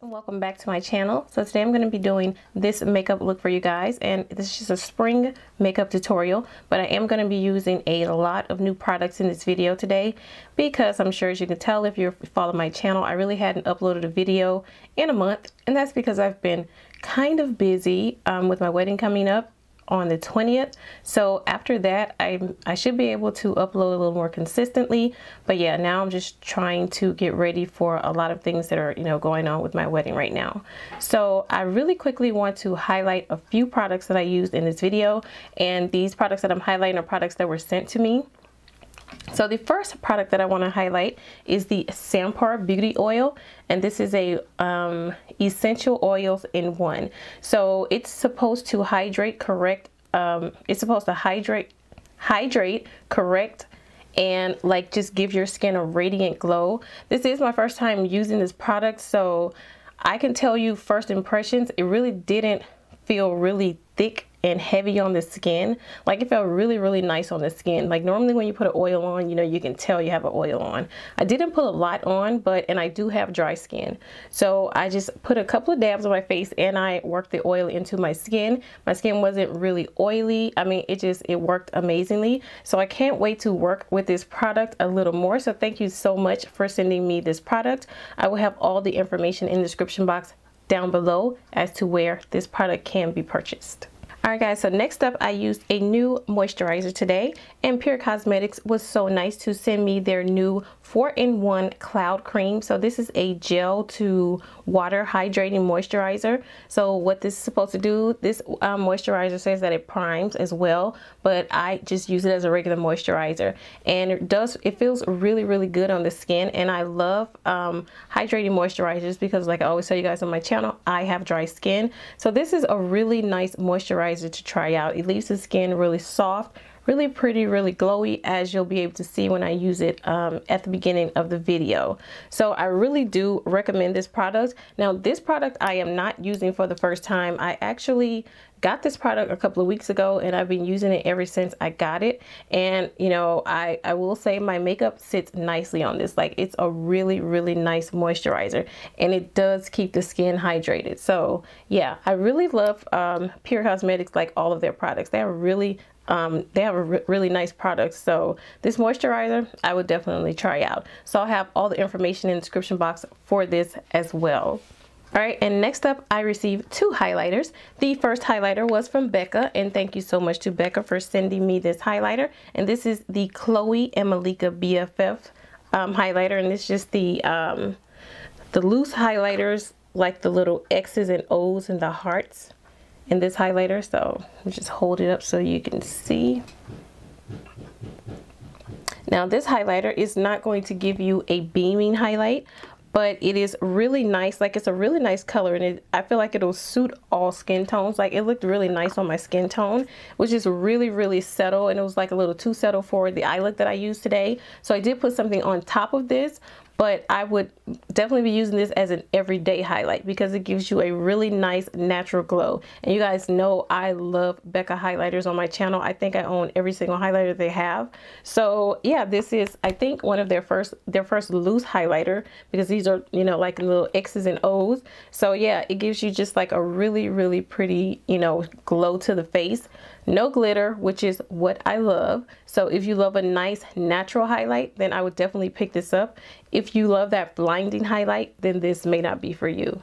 And welcome back to my channel. So today I'm going to be doing this makeup look for you guys, and this is just a spring makeup tutorial, but I am going to be using a lot of new products in this video today because I'm sure, as you can tell if you're following my channel, I really hadn't uploaded a video in a month, and that's because I've been kind of busy with my wedding coming up on the 20th. So after that I should be able to upload a little more consistently, but yeah, now I'm just trying to get ready for a lot of things that are going on with my wedding right now. So I really quickly want to highlight a few products that I used in this video, and these products that I'm highlighting are products that were sent to me. So the first product that I want to highlight is the Sampar Beauty Oil, and this is a essential oils in one. So it's supposed to hydrate, correct. It's supposed to hydrate, correct, and like just give your skin a radiant glow. This is my first time using this product, so I can tell you first impressions, it really didn't feel really thick and heavy on the skin. Like, it felt really nice on the skin. Like, normally when you put an oil on, you can tell you have an oil on. I didn't put a lot on, and I do have dry skin, so I just put a couple of dabs on my face and I worked the oil into my skin. My skin wasn't really oily. I mean, it worked amazingly. So I can't wait to work with this product a little more. So thank you so much for sending me this product. I will have all the information in the description box down below as to where this product can be purchased. Alright guys, so next up I used a new moisturizer today, and PUR Cosmetics was so nice to send me their new 4-in-1 cloud cream. So this is a gel to water hydrating moisturizer. So what this is supposed to do, this moisturizer says that it primes as well, but I just use it as a regular moisturizer, and it feels really good on the skin. And I love hydrating moisturizers because, like I always tell you guys on my channel, I have dry skin. So this is a really nice moisturizer to try out. It leaves the skin really soft, really pretty, really glowy, as you'll be able to see when I use it at the beginning of the video. So I really do recommend this product. Now, this product I am not using for the first time. I actually got this product a couple of weeks ago, and I've been using it ever since I got it. And I will say my makeup sits nicely on this. Like, it's a really nice moisturizer, and it does keep the skin hydrated. So yeah, I really love PUR Cosmetics, like all of their products. They have really nice products. So this moisturizer I would definitely try out. So I'll have all the information in the description box for this as well. Alright, and next up I received two highlighters. The first highlighter was from BECCA, and thank you so much to BECCA for sending me this highlighter. And this is the Chloe and Malika BFF highlighter, and it's just the loose highlighters, like the little X's and O's and the hearts in this highlighter. So I'll just hold it up so you can see. Now, this highlighter is not going to give you a beaming highlight, but it is really nice. Like, it's a really nice color, and I feel like it'll suit all skin tones. Like, it looked really nice on my skin tone, which is really subtle, and it was like a little too subtle for the eye look that I used today. So I did put something on top of this, but I would definitely be using this as an everyday highlight because it gives you a really nice natural glow. And you guys know I love BECCA highlighters on my channel. I think I own every single highlighter they have. So yeah, this is, I think, one of their first loose highlighter, because these are, like little X's and O's. So yeah, it gives you just like a really pretty, glow to the face. No glitter, which is what I love. So if you love a nice natural highlight, then I would definitely pick this up. If you love that blinding highlight, then this may not be for you.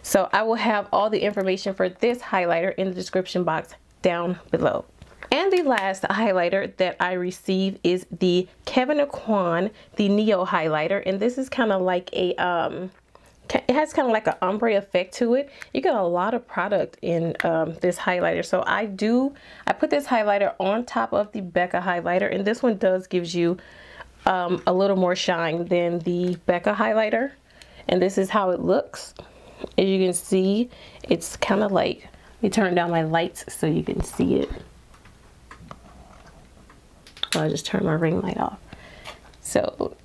So I will have all the information for this highlighter in the description box down below. And the last highlighter that I received is the Kevyn Aucoin, the Neo highlighter. And this is kind of like a, it has kind of like an ombre effect to it. You get a lot of product in this highlighter. So I put this highlighter on top of the BECCA highlighter, and this one does gives you a little more shine than the BECCA highlighter. And this is how it looks. As you can see, it's kind of like, let me turn down my lights so you can see it. I'll just turn my ring light off. So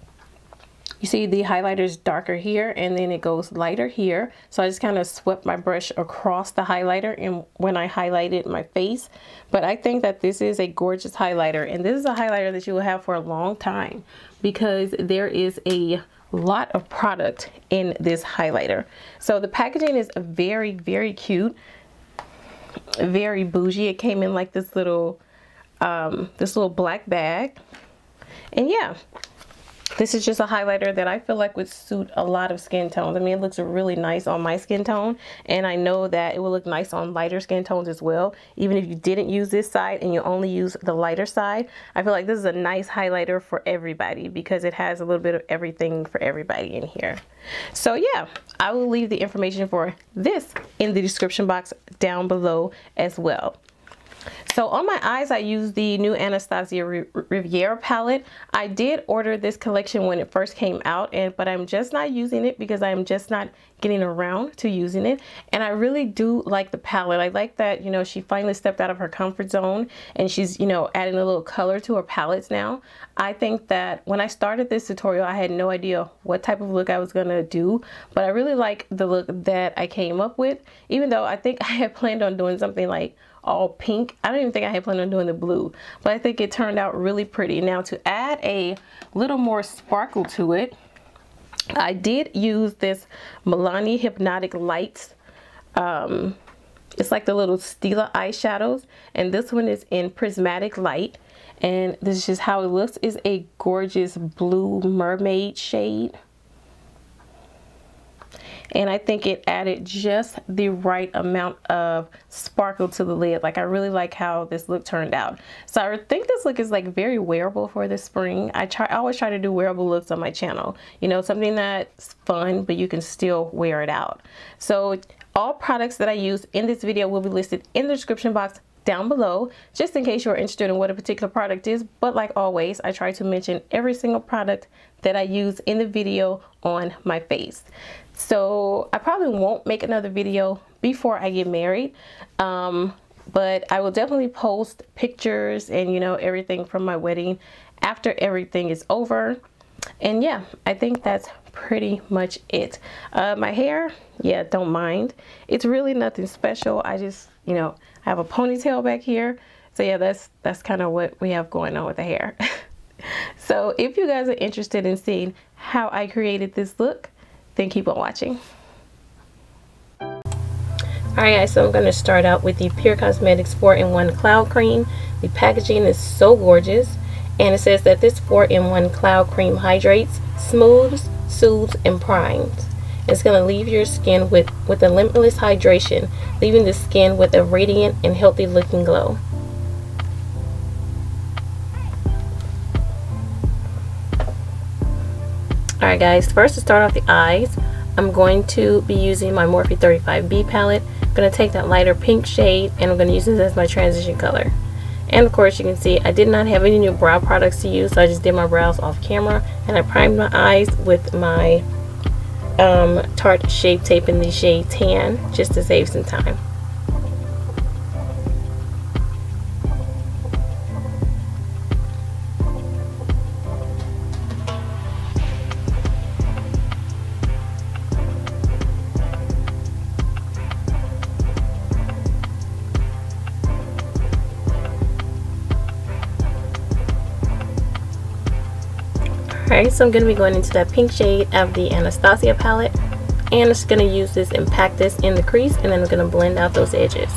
you see the highlighter is darker here, and then it goes lighter here. So I just kind of swept my brush across the highlighter and when I highlighted my face. But I think that this is a gorgeous highlighter, and this is a highlighter that you will have for a long time because there is a lot of product in this highlighter. So the packaging is very, very cute, very bougie. It came in like this little black bag. And yeah, this is just a highlighter that I feel like would suit a lot of skin tones. I mean, it looks really nice on my skin tone, and I know that it will look nice on lighter skin tones as well. Even if you didn't use this side and you only use the lighter side, I feel like this is a nice highlighter for everybody because it has a little bit of everything for everybody in here. So yeah, I will leave the information for this in the description box down below as well. So on my eyes, I use the new Anastasia Riviera palette. I did order this collection when it first came out, but I'm just not using it because I'm just not getting around to using it. And I really do like the palette. I like that, you know, she finally stepped out of her comfort zone and she's, you know, adding a little color to her palettes now. I think that when I started this tutorial, I had no idea what type of look I was gonna do, but I really like the look that I came up with, even though I think I had planned on doing something like all pink. I don't even think I had planned on doing the blue, but I think it turned out really pretty. Now to add a little more sparkle to it, I did use this Milani Hypnotic Lights. It's like the little Stila eyeshadows, and this one is in Prismatic Light, and this is just how it looks. It's a gorgeous blue mermaid shade. And I think it added just the right amount of sparkle to the lid. Like, I really like how this look turned out. So I think this look is like very wearable for the spring. I always try to do wearable looks on my channel. You know, something that's fun, but you can still wear it out. So all products that I use in this video will be listed in the description box down below, just in case you're interested in what a particular product is. But like always, I try to mention every single product that I use in the video on my face. So I probably won't make another video before I get married, but I will definitely post pictures and, you know, everything from my wedding after everything is over. And yeah, I think that's pretty much it. My hair, yeah, don't mind. It's really nothing special. I just, you know, I have a ponytail back here. So yeah, that's kind of what we have going on with the hair. So if you guys are interested in seeing how I created this look, then keep on watching. Alright guys, so I'm going to start out with the PUR Cosmetics 4-in-1 Cloud Cream. The packaging is so gorgeous, and it says that this 4-in-1 Cloud Cream hydrates, smooths, soothes, and primes. It's going to leave your skin with a limitless hydration, leaving the skin with a radiant and healthy looking glow. Alright guys, first to start off the eyes, I'm going to be using my Morphe 35B palette. I'm going to take that lighter pink shade and I'm going to use this as my transition color. And of course you can see I did not have any new brow products to use, so I just did my brows off camera, and I primed my eyes with my Tarte Shape Tape in the shade Tan, just to save some time. Alright, so I'm going to be going into that pink shade of the Anastasia palette, and I'm just going to use this and pack this in the crease, and then I'm going to blend out those edges.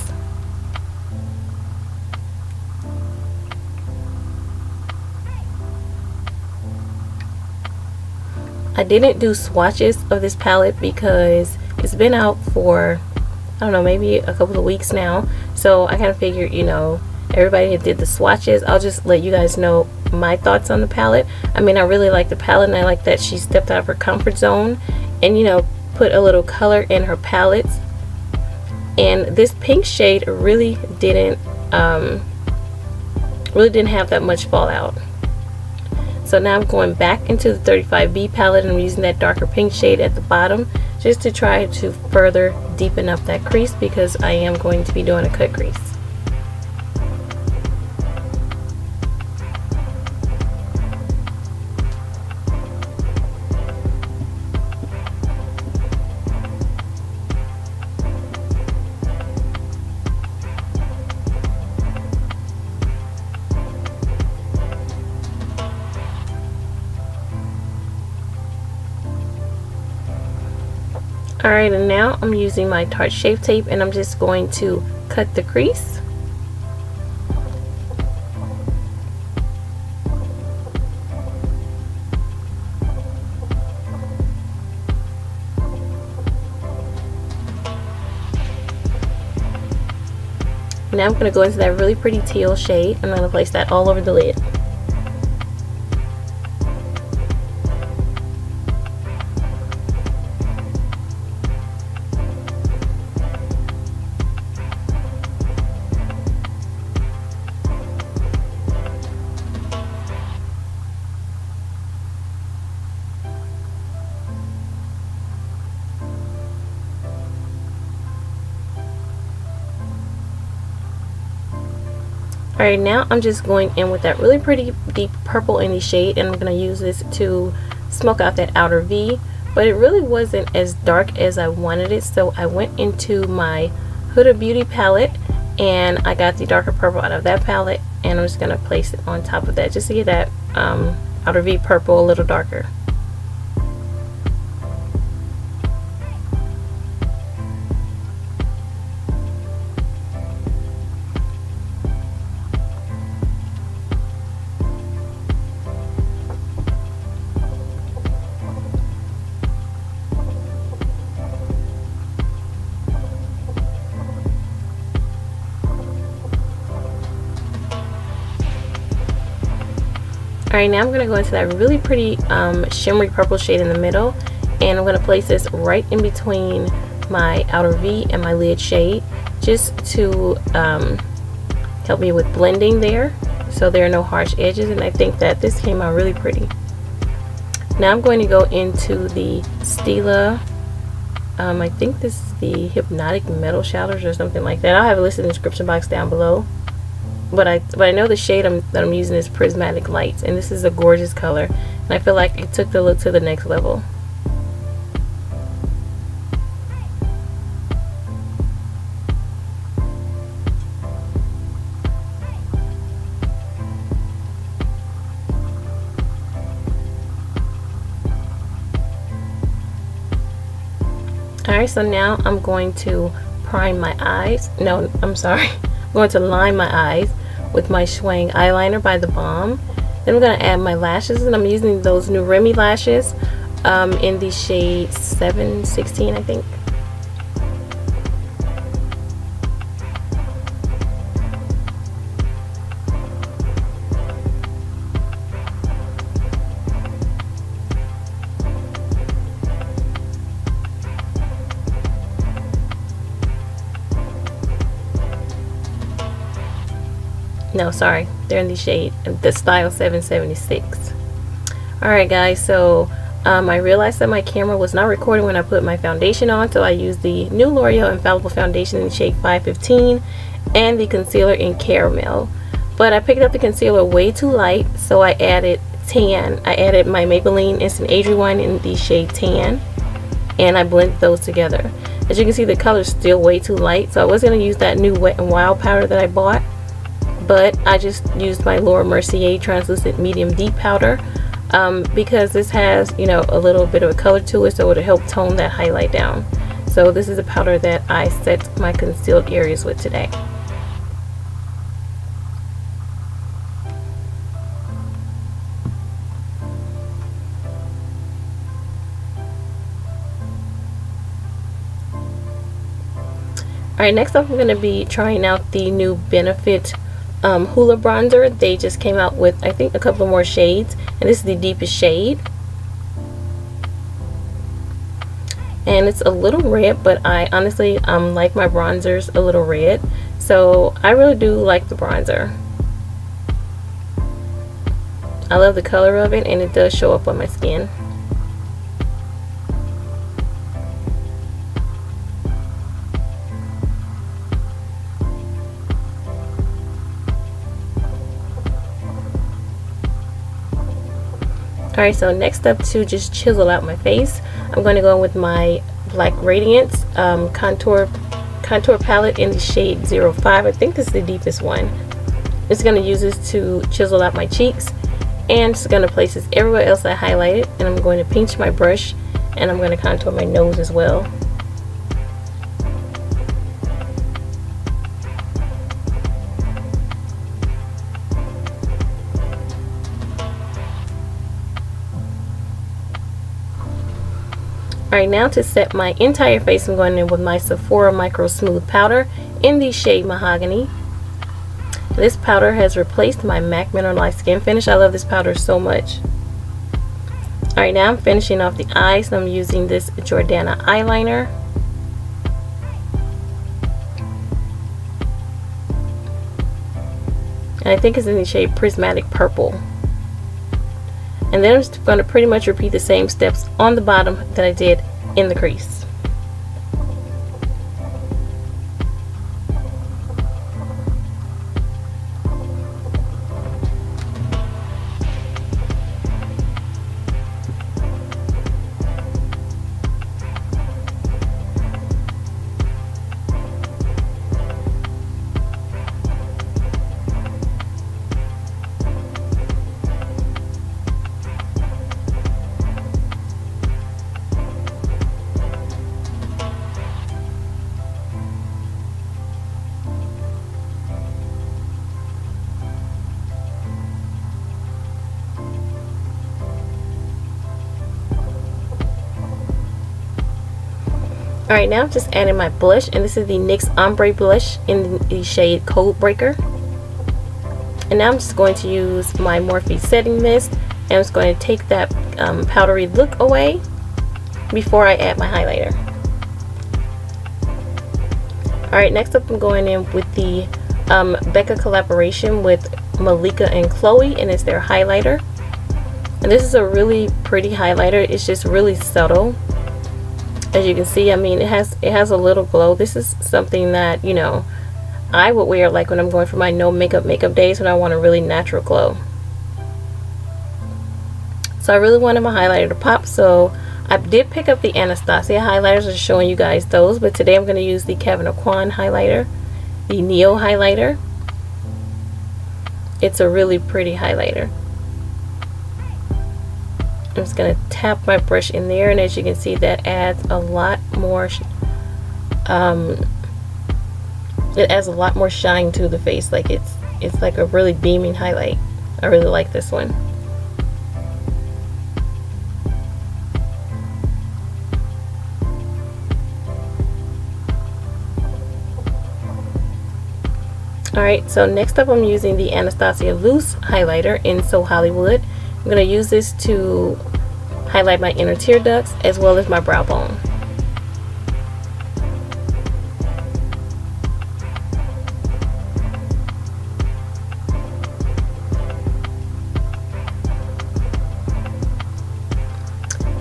I didn't do swatches of this palette because it's been out for, I don't know, maybe a couple of weeks now, so I kind of figured, you know, everybody did the swatches. I'll just let you guys know my thoughts on the palette. I mean, I really like the palette, and I like that she stepped out of her comfort zone and, you know, put a little color in her palettes. And this pink shade really didn't have that much fallout. So now I'm going back into the 35B palette, and I'm using that darker pink shade at the bottom just to try to further deepen up that crease, because I am going to be doing a cut crease. Alright, and now I'm using my Tarte Shape Tape and I'm just going to cut the crease. Now I'm going to go into that really pretty teal shade. I'm going to place that all over the lid. Alright, now I'm just going in with that really pretty deep purple in the shade, and I'm going to use this to smoke out that outer V, but it really wasn't as dark as I wanted it, so I went into my Huda Beauty palette and I got the darker purple out of that palette, and I'm just going to place it on top of that just to get that outer V purple a little darker. Alright, now I'm going to go into that really pretty shimmery purple shade in the middle, and I'm going to place this right in between my outer V and my lid shade just to help me with blending there so there are no harsh edges, and I think that this came out really pretty. Now I'm going to go into the Stila, I think this is the Hypnotic Metal Shadows or something like that. I'll have it listed in the description box down below. But I know the shade that I'm using is Prismatic Lights, and this is a gorgeous color, and I feel like it took the look to the next level. Alright, so now I'm going to prime my eyes. No, I'm sorry. I'm going to line my eyes with my Schwang eyeliner by The Balm. Then I'm going to add my lashes, and I'm using those new Remy lashes in the shade 716, I think. No, sorry, they're in the shade, the style 776. Alright guys, so I realized that my camera was not recording when I put my foundation on, so I used the new L'Oreal Infallible Foundation in shade 515 and the concealer in Caramel. But I picked up the concealer way too light, so I added tan. I added my Maybelline Instant Age Rewind in the shade tan, and I blended those together. As you can see, the color is still way too light, so I was going to use that new Wet n Wild powder that I bought, but I just used my Laura Mercier Translucent Medium Deep powder because this has, you know, a little bit of a color to it, so it'll help tone that highlight down. So this is a powder that I set my concealed areas with today. Alright, next up I'm going to be trying out the new Benefit Hoola bronzer. They just came out with, I think, a couple more shades, and this is the deepest shade, and it's a little red, but I honestly like my bronzers a little red, so I really do like the bronzer. I love the color of it, and it does show up on my skin. Alright, so next up, to just chisel out my face, I'm going to go in with my Black Radiance contour palette in the shade 05. I think this is the deepest one. Just going to use this to chisel out my cheeks, and just going to place this everywhere else I highlighted, and I'm going to pinch my brush, and I'm going to contour my nose as well. Alright, now to set my entire face, I'm going in with my Sephora Micro Smooth Powder in the shade Mahogany. This powder has replaced my MAC Mineralized Skin Finish. I love this powder so much. Alright, now I'm finishing off the eyes. I'm using this Jordana eyeliner. And I think it's in the shade Prismatic Purple. And then I'm just going to pretty much repeat the same steps on the bottom that I did in the crease. Alright, now I'm just adding my blush, and this is the NYX Ombre Blush in the shade Code Breaker. And now I'm just going to use my Morphe Setting Mist, and I'm just going to take that powdery look away before I add my highlighter. Alright, next up I'm going in with the BECCA collaboration with Malika and Chloe, and it's their highlighter. And this is a really pretty highlighter. It's just really subtle. As you can see, I mean, it has a little glow. This is something that, you know, I would wear like when I'm going for my no makeup days, when I want a really natural glow. So I really wanted my highlighter to pop, so I did pick up the Anastasia highlighters. I'm showing you guys those, but today I'm going to use the Kevyn Aucoin highlighter, the Neo highlighter. It's a really pretty highlighter. I'm just going to tap my brush in there, and as you can see, that adds a lot more it adds a lot more shine to the face. Like it's like a really beaming highlight. I really like this one. Alright, so next up I'm using the Anastasia Loose highlighter in So Hollywood. I'm going to use this to highlight my inner tear ducts as well as my brow bone.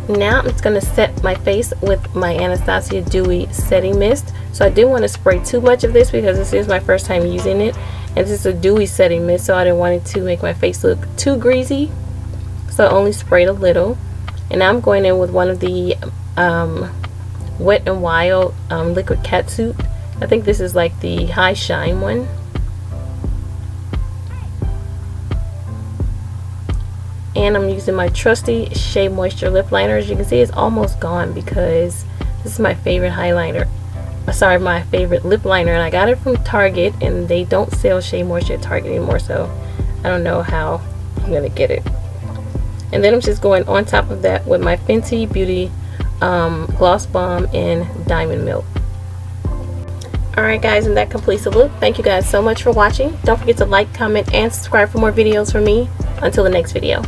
Now I'm just going to set my face with my Anastasia Dewy Setting Mist. So I didn't want to spray too much of this because this is my first time using it. And this is a dewy setting mist, so I didn't want it to make my face look too greasy. So I only sprayed a little. And now I'm going in with one of the Wet n Wild liquid catsuit. I think this is like the high shine one. And I'm using my trusty Shea Moisture lip liner. As you can see, it's almost gone because this is my favorite highlighter. Sorry, my favorite lip liner, and I got it from Target, and they don't sell Shea Moisture at Target anymore, so I don't know how I'm gonna get it. And then I'm just going on top of that with my Fenty Beauty Gloss Bomb in Diamond Milk. Alright guys, and that completes the look. Thank you guys so much for watching. Don't forget to like, comment, and subscribe for more videos from me. Until the next video.